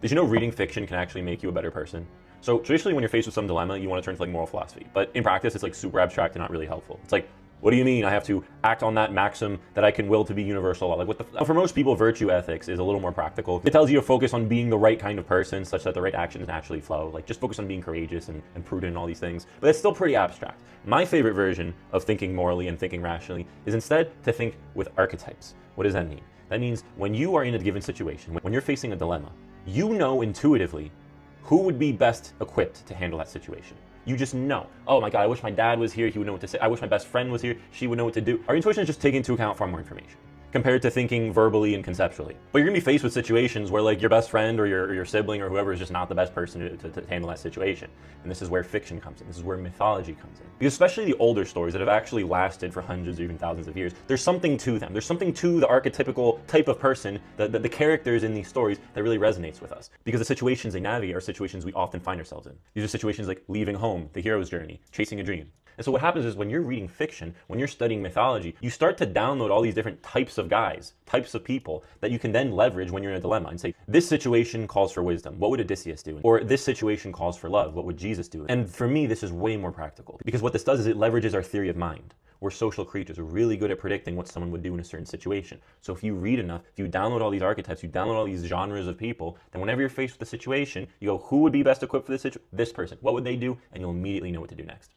Did you know reading fiction can actually make you a better person? So traditionally when you're faced with some dilemma, you want to turn to like moral philosophy. But in practice, it's like super abstract and not really helpful. It's like, what do you mean I have to act on that maxim that I can will to be universal law? Like what the For most people, virtue ethics is a little more practical. It tells you to focus on being the right kind of person such that the right actions naturally flow. Like just focus on being courageous and prudent and all these things. But it's still pretty abstract. My favorite version of thinking morally and thinking rationally is instead to think with archetypes. What does that mean? That means when you are in a given situation, when you're facing a dilemma, you know intuitively who would be best equipped to handle that situation. You just know. Oh my God, I wish my dad was here, he would know what to say. I wish my best friend was here, she would know what to do. Our intuition is just taking into account far more information compared to thinking verbally and conceptually. But you're gonna be faced with situations where like your best friend or your sibling or whoever is just not the best person to handle that situation. And this is where fiction comes in. This is where mythology comes in. Because especially the older stories that have actually lasted for hundreds or even thousands of years, there's something to them. There's something to the archetypical type of person, the characters in these stories that really resonates with us. Because the situations they navigate are situations we often find ourselves in. These are situations like leaving home, the hero's journey, chasing a dream. And so what happens is when you're reading fiction, when you're studying mythology, you start to download all these different types of guys, types of people that you can then leverage when you're in a dilemma and say, this situation calls for wisdom. What would Odysseus do? Or this situation calls for love. What would Jesus do? And for me, this is way more practical because what this does is it leverages our theory of mind. We're social creatures. We're really good at predicting what someone would do in a certain situation. So if you read enough, if you download all these archetypes, you download all these genres of people, then whenever you're faced with a situation, you go, who would be best equipped for this situation? This person. What would they do? And you'll immediately know what to do next.